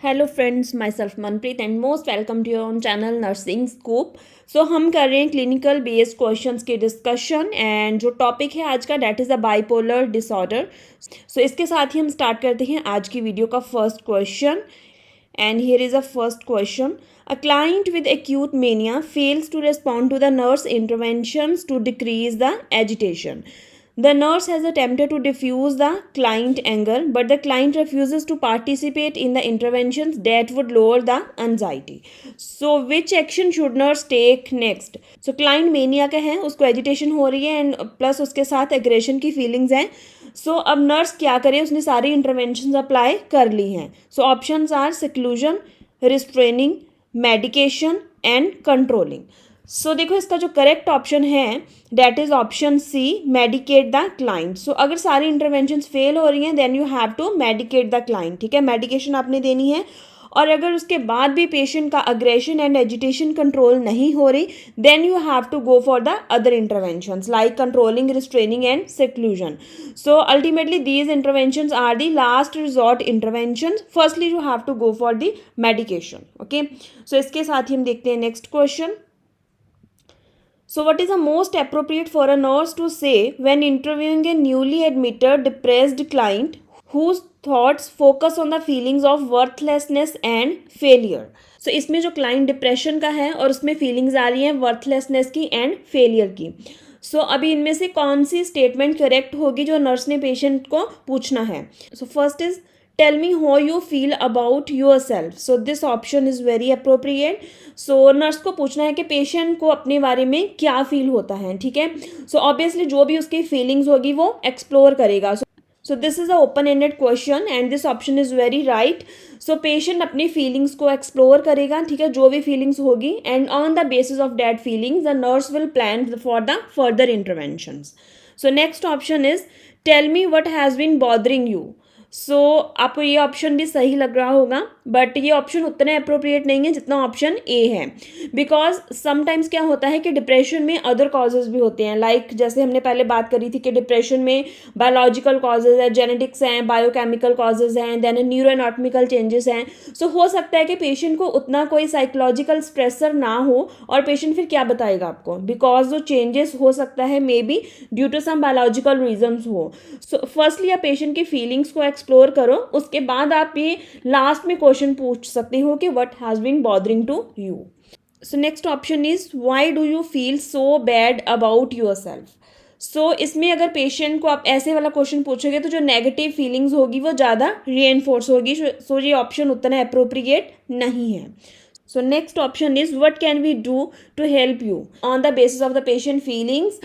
Hello friends, myself Manpreet and most welcome to your own channel nursing scoop. So हम कर रहे हैं clinical based questions की discussion and जो topic है आज का that is the bipolar disorder. So इसके साथ ही हम स्टार्ट करते हैं आज की वीडियो का first question and here is a first question. A client with acute mania fails to respond to the nurse interventions to decrease the agitation. The nurse has attempted to diffuse the client anger, but the client refuses to participate in the interventions that would lower the anxiety. So, which action should nurse take next? So, client mania का है, उसको agitation हो रही है and plus उसके साथ aggression की feelings हैं. So, अब nurse क्या करे? उसने सारी interventions apply कर ली हैं. So, options are seclusion, restraining, medication and controlling. सो देखो इसका जो करेक्ट ऑप्शन है that is option C, medicate the client. So अगर सारी इंटरवेंशन फेल हो रही हैं then you have to medicate the client. ठीक है, मेडिकेशन आपने देनी है. और अगर उसके बाद भी पेशेंट का अग्रेशन एंड एजिटेशन कंट्रोल नहीं हो रही then you have to go for the other interventions like controlling, restraining and seclusion. So ultimately these interventions are the last resort interventions. Firstly you have to go for the medication. Okay, so इसके साथ ही हम देखते हैं next question. So, what is the most appropriate for a nurse to say when interviewing a newly admitted depressed client whose thoughts focus on the feelings of worthlessness and failure? So, इसमें जो client depression का है और उसमें feelings आ रही हैं worthlessness की and failure की. सो अभी इनमें से कौन सी स्टेटमेंट करेक्ट होगी जो नर्स ने पेशेंट को पूछना है? So first is tell me how you feel about yourself. So this option is very appropriate. So nurse को पूछना है कि पेशेंट को अपने बारे में क्या फील होता है. ठीक है, सो ऑब्वियसली जो भी उसकी फीलिंग्स होगी वो एक्सप्लोर करेगा. So this is a open ended question and this option is very right. So patient अपनी फीलिंग्स को एक्सप्लोर करेगा. ठीक है, जो भी फीलिंग्स होगी and on the basis of that feelings the nurse will plan for the further interventions. So next option is tell me what has been bothering you. So आपको ये ऑप्शन भी सही लग रहा होगा बट ये ऑप्शन उतना अप्रोप्रिएट नहीं है जितना ऑप्शन ए है. बिकॉज समटाइम्स क्या होता है कि डिप्रेशन में अदर कॉजेज भी होते हैं. लाइक जैसे हमने पहले बात करी थी कि डिप्रेशन में बायोलॉजिकल कॉजेज है, जेनेटिक्स हैं, बायोकेमिकल कॉजेज हैं, देन न्यूरोएनाटॉमिकल चेंजेस हैं. सो हो सकता है कि पेशेंट को उतना कोई साइकोलॉजिकल स्ट्रेसर ना हो और पेशेंट फिर क्या बताएगा आपको, बिकॉज जो चेंजेस हो सकता है may be due to some biological reasons हो. सो फर्स्टली आप पेशेंट की फीलिंग्स को एक्सप्लोर करो, उसके बाद आप ये लास्ट में क्वेश्चन पूछ सकते हो कि what has been bothering to you. So next option is why do you feel so bad about yourself. So इसमें अगर पेशेंट को आप ऐसे वाला क्वेश्चन पूछोगे तो जो नेगेटिव फीलिंग्स होगी वो ज़्यादा रीएनफोर्स होगी. सो ये ऑप्शन उतना अप्रोप्रिएट नहीं है. So next option is what can we do to help you on the basis of the patient feelings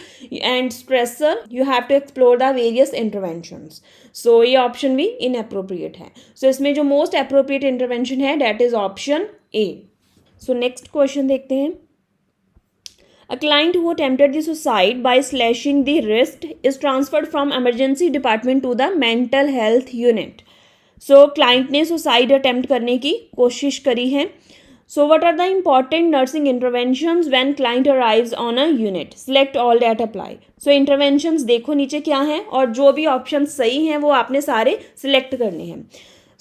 and stressor you have to explore the various interventions. So ये option भी inappropriate है. So इसमें जो most appropriate intervention है that is option A. So next question देखते हैं. A client who attempted the suicide by slashing the wrist is transferred from emergency department to the mental health unit. So client ने suicide attempt करने की कोशिश करी है. So what are the important nursing interventions when client arrives on a unit? Select all that apply. So interventions देखो नीचे क्या हैं और जो भी ऑप्शन सही हैं वो आपने सारे सिलेक्ट करने हैं.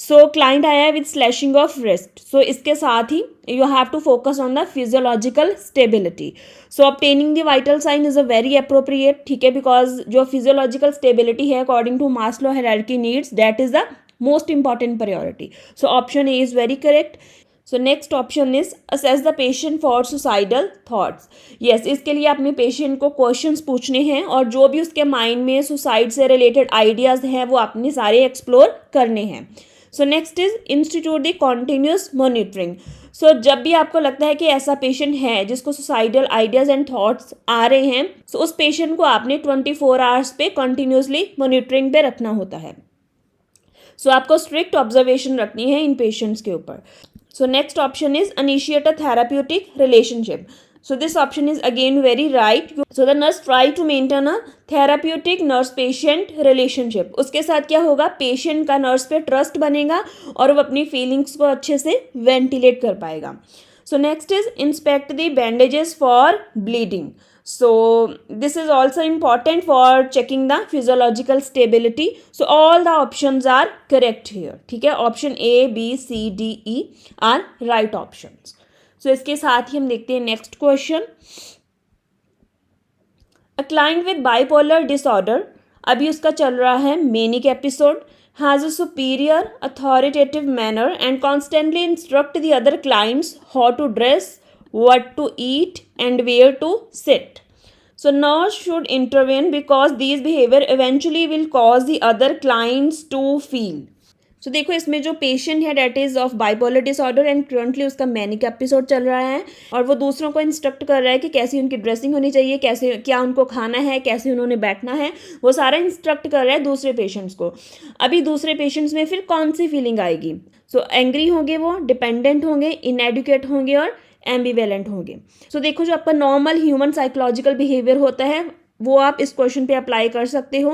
So client आया है with slashing of wrist. So इसके साथ ही you have to focus on the physiological stability. So obtaining the vital sign is a very appropriate. ठीक है, because जो physiological stability है according to Maslow hierarchy needs that is the most important priority. So option A is very correct. So next option is assess the patient for suicidal thoughts. Yes, इसके लिए अपने patient को questions पूछने हैं और जो भी उसके माइंड में सुसाइड से रिलेटेड आइडियाज़ हैं वो अपने सारे एक्सप्लोर करने हैं. So next is institute the continuous monitoring. So जब भी आपको लगता है कि ऐसा पेशेंट है जिसको सुसाइडल आइडियाज़ एंड थॉट्स आ रहे हैं सो उस पेशेंट को आपने 24 आवर्स पे कंटिन्यूसली मॉनिटरिंग पे रखना होता है. सो आपको स्ट्रिक्ट ऑब्जर्वेशन रखनी है इन पेशेंट्स के ऊपर. So next option is initiate a therapeutic relationship. So this option is again very right. So the nurse try to maintain a therapeutic nurse patient relationship. उसके साथ क्या होगा, पेशेंट का नर्स पे ट्रस्ट बनेगा और वो अपनी फीलिंग्स को अच्छे से वेंटिलेट कर पाएगा. So next is inspect the bandages for bleeding. So this is also important for checking the physiological stability. So all the options are correct here. ठीक है, option A, B, C, D, E are right options. So इसके साथ ही हम देखते हैं next question. A client with bipolar disorder, अभी उसका चल रहा है manic episode, has a superior authoritative manner and constantly instruct the other clients how to dress, what to eat and where to sit. So nurse should intervene because these behavior eventually will cause the other clients to feel. So देखो इसमें जो patient है that is of bipolar disorder and currently उसका manic episode चल रहा है और वो दूसरों को इंस्ट्रक्ट कर रहा है कि कैसी उनकी ड्रेसिंग होनी चाहिए, कैसे क्या उनको खाना है, कैसे उन्होंने बैठना है, वो सारा इंस्ट्रक्ट कर रहा है दूसरे पेशेंट्स को. अभी दूसरे पेशेंट्स में फिर कौन सी फीलिंग आएगी? सो एंग्री होंगे, वो डिपेंडेंट होंगे, इनएडुकेट होंगे और एम्बिवेलेंट होंगे. सो देखो जो आपका नॉर्मल ह्यूमन साइकोलॉजिकल बिहेवियर होता है वो आप इस क्वेश्चन पे अप्लाई कर सकते हो.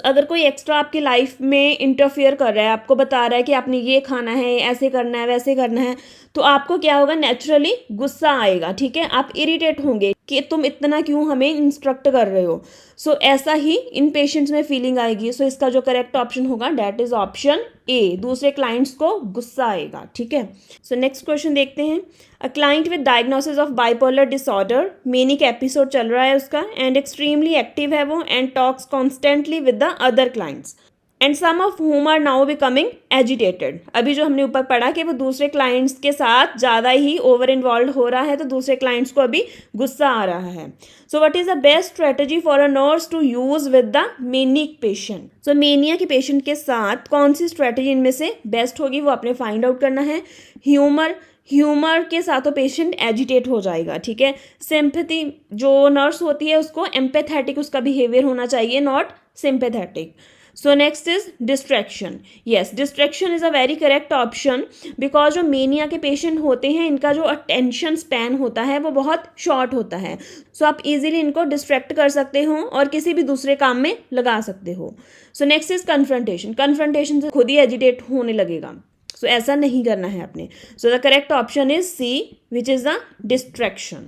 अगर कोई एक्स्ट्रा आपकी लाइफ में इंटरफेयर कर रहा है, आपको बता रहा है कि आपने ये खाना है, ऐसे करना है, वैसे करना है, तो आपको क्या होगा, नेचुरली गुस्सा आएगा. ठीक है, आप इरिटेट होंगे कि तुम इतना क्यों हमें इंस्ट्रक्ट कर रहे हो. सो ऐसा ही इन पेशेंट्स में फीलिंग आएगी. सो इसका जो करेक्ट ऑप्शन होगा डेट इज ऑप्शन ए. दूसरे क्लाइंट्स को गुस्सा आएगा. ठीक है, सो नेक्स्ट क्वेश्चन देखते हैं. A client with diagnosis of bipolar disorder, manic episode चल रहा है उसका एंड एक्सट्रीमली एक्टिव है वो and talks constantly with the other clients and some of whom are now becoming agitated. अभी जो हमने ऊपर पढ़ा कि वो दूसरे क्लाइंट्स के साथ ज़्यादा ही ओवर इन्वॉल्व हो रहा है, तो दूसरे क्लाइंट्स को अभी गुस्सा आ रहा है. So what is the best strategy for a nurse to use with the manic patient? So mania के पेशेंट के साथ कौन सी स्ट्रेटजी इनमें से बेस्ट होगी वो आपने फाइंड आउट करना है. ह्यूमर के साथ तो पेशेंट एजिटेट हो जाएगा. ठीक है, सिंपैथी, जो नर्स होती है उसको एम्पैथेटिक उसका बिहेवियर होना चाहिए, not sympathetic. So next is distraction. Yes, distraction is a very correct option because जो मेनिया के पेशेंट होते हैं इनका जो अटेंशन स्पैन होता है वो बहुत शॉर्ट होता है. सो आप इजीली इनको डिस्ट्रैक्ट कर सकते हो और किसी भी दूसरे काम में लगा सकते हो. सो नेक्स्ट इज कन्फ्रंटेशन. कन्फ्रंटेशन से खुद ही एजिटेट होने लगेगा. सो ऐसा नहीं करना है आपने. So the correct option is C which is the distraction.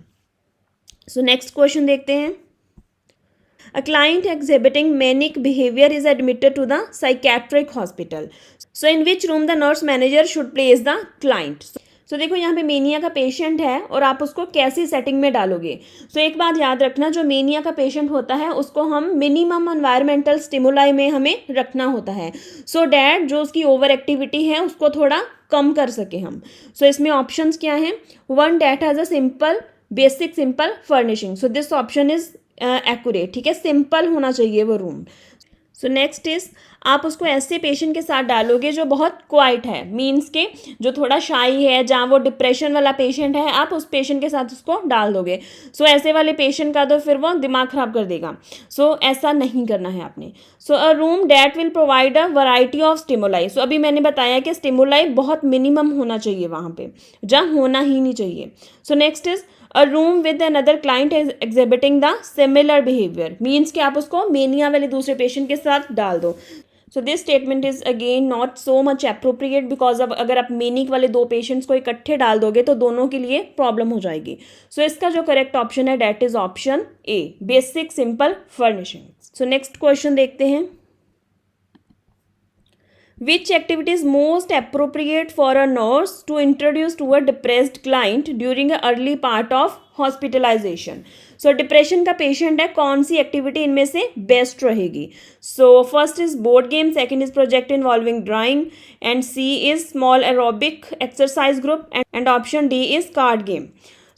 So next question देखते हैं. A client exhibiting manic behavior is admitted to the psychiatric hospital. So in which room the nurse manager should place the client? So देखो यहाँ पे mania का patient है और आप उसको कैसी सेटिंग में डालोगे. सो एक बात याद रखना, जो मेनिया का पेशेंट होता है उसको हम मिनिमम एनवायरमेंटल स्टिमुलाई में हमें रखना होता है सो डैट जो उसकी ओवर एक्टिविटी है उसको थोड़ा कम कर सके हम. सो इसमें ऑप्शंस क्या हैं? One, that has a simple basic simple furnishing. So this option is accurate. ठीक है, सिंपल होना चाहिए वो रूम. सो नेक्स्ट इज, आप उसको ऐसे पेशेंट के साथ डालोगे जो बहुत क्वाइट है, मीन्स के जो थोड़ा शाई है, जहाँ वो डिप्रेशन वाला पेशेंट है, आप उस पेशेंट के साथ उसको डाल दोगे. सो ऐसे वाले पेशेंट का तो फिर वो दिमाग ख़राब कर देगा. सो ऐसा नहीं करना है आपने. So a room that will provide a variety of stimuli. So अभी मैंने बताया कि स्टिमुलाई बहुत मिनिमम होना चाहिए वहाँ पे, जहाँ होना ही नहीं चाहिए. सो next is, a room with another client is exhibiting the similar behaviour, means कि आप उसको मेनिया वाले दूसरे पेशेंट के साथ डाल दो. So this statement is again not so much appropriate because अब अगर आप मेनिक वाले दो पेशेंट्स को इकट्ठे डाल दोगे तो दोनों के लिए प्रॉब्लम हो जाएगी. सो इसका जो करेक्ट ऑप्शन है that is option A, basic simple furnishing. So next question देखते हैं. Which activity is most appropriate for a nurse to introduce to a depressed client during the early part of hospitalization? So depression का patient है, कौन सी activity इनमें से best रहेगी? So first is board game, second is project involving drawing and C is small aerobic exercise group and option D is card game.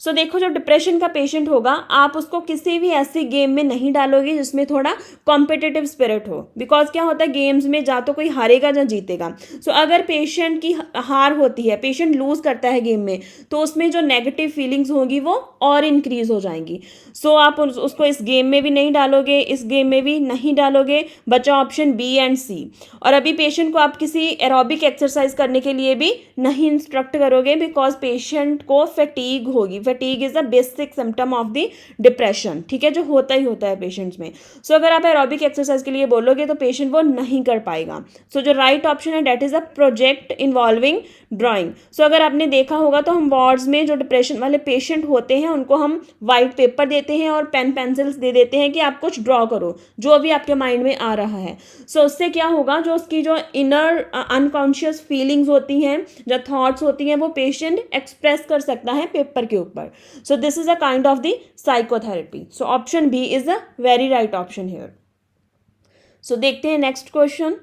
So देखो जो depression का पेशेंट होगा आप उसको किसी भी ऐसी गेम में नहीं डालोगे जिसमें थोड़ा कॉम्पिटिटिव स्पिरिट हो, बिकॉज क्या होता है गेम्स में जा तो कोई हारेगा या जीतेगा. सो अगर पेशेंट की हार होती है, पेशेंट लूज करता है गेम में, तो उसमें जो नेगेटिव फीलिंग्स होगी वो और इंक्रीज हो जाएंगी. सो आप उसको इस गेम में भी नहीं डालोगे, इस गेम में भी नहीं डालोगे. बचा ऑप्शन बी एंड सी. और अभी पेशेंट को आप किसी एरोबिक एक्सरसाइज करने के लिए भी नहीं इंस्ट्रक्ट करोगे बिकॉज पेशेंट को फैटीग होगी. Fatigue is the basic symptom of the depression, ठीक है, जो होता ही होता है पेशेंट्स में। सो अगर आप एरोबिक एक्सरसाइज के लिए बोलोगे तो पेशेंट वो नहीं कर पाएगा। सो जो राइट ऑप्शन है that is a project involving drawing. So अगर आपने देखा होगा तो हम वार्ड्स में जो डिप्रेशन वाले पेशेंट होते हैं उनको हम वाइट पेपर देते हैं और पेन पेंसिल्स दे देते हैं कि आप कुछ ड्रॉ करो जो अभी आपके माइंड में आ रहा है। सो उससे क्या होगा, जो उसकी जो इनर अनकॉन्शियस फीलिंग्स होती हैं, जो थॉट्स होती हैं, वो पेशेंट एक्सप्रेस कर सकता है पेपर के ऊपर। So this is a kind of the psychotherapy. So option B is a very right option here. So देखते हैं next question.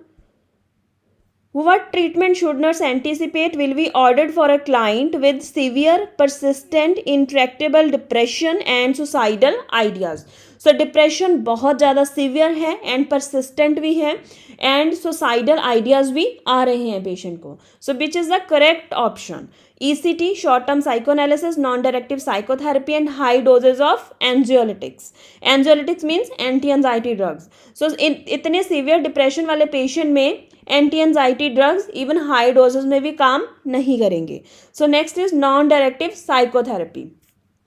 What treatment should nurse anticipate will be ordered for a client with severe, persistent, intractable depression and suicidal ideas? So depression बहुत ज़्यादा severe है and persistent भी है and suicidal ideas भी आ रहे हैं पेशेंट को। So which is the correct option? ECT, short term psychoanalysis, non directive psychotherapy and high doses of anxiolytics. Anxiolytics means anti anxiety drugs. So इतने severe depression वाले patient में anti anxiety drugs even high doses में भी काम नहीं करेंगे। So next is non directive psychotherapy.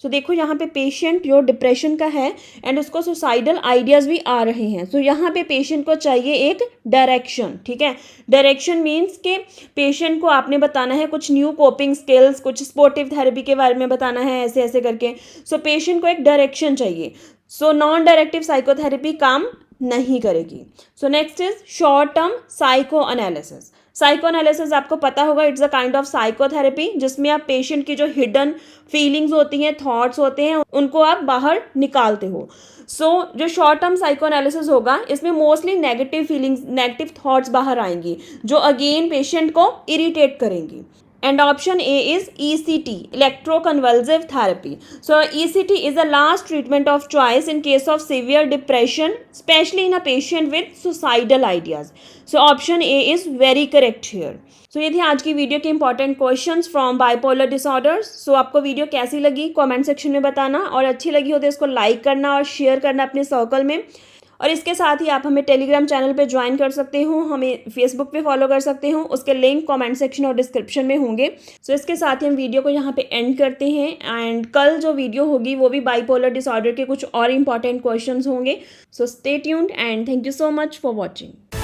So देखो यहाँ पे पेशेंट जो डिप्रेशन का है एंड उसको सुसाइडल आइडियाज़ भी आ रहे हैं। सो यहाँ पे पेशेंट को चाहिए एक डायरेक्शन, ठीक है। डायरेक्शन मीन्स के पेशेंट को आपने बताना है कुछ न्यू कोपिंग स्किल्स, कुछ स्पोर्टिव थेरेपी के बारे में बताना है, ऐसे ऐसे करके। सो पेशेंट को एक डायरेक्शन चाहिए। सो नॉन डायरेक्टिव साइकोथेरेपी काम नहीं करेगी। सो next is short term psycho analysis. Psycho analysis आपको पता होगा, it's a kind of psychotherapy जिसमें आप पेशेंट की जो हिडन फीलिंग्स होती हैं, थॉट्स होते हैं, उनको आप बाहर निकालते हो। सो जो शॉर्ट टर्म साइको एनालिसिस होगा इसमें mostly negative feelings, negative thoughts बाहर आएंगी जो अगेन पेशेंट को इरिटेट करेंगी। And option A is ECT, electroconvulsive therapy. So ECT is the last treatment of choice in case of severe depression, especially in a patient with suicidal ideas. So option A is very correct here. So ये थी आज की video के important questions from bipolar disorders. So आपको video कैसी लगी comment section में बताना, और अच्छी लगी हो तो इसको लाइक करना और शेयर करना अपने सर्कल में। और इसके साथ ही आप हमें टेलीग्राम चैनल पे ज्वाइन कर सकते हो, हमें फेसबुक पे फॉलो कर सकते हो, उसके लिंक कमेंट सेक्शन और डिस्क्रिप्शन में होंगे। सो इसके साथ ही हम वीडियो को यहाँ पे एंड करते हैं एंड कल जो वीडियो होगी वो भी बाइपोलर डिसऑर्डर के कुछ और इंपॉर्टेंट क्वेश्चंस होंगे। So stay tuned and thank you so much for watching.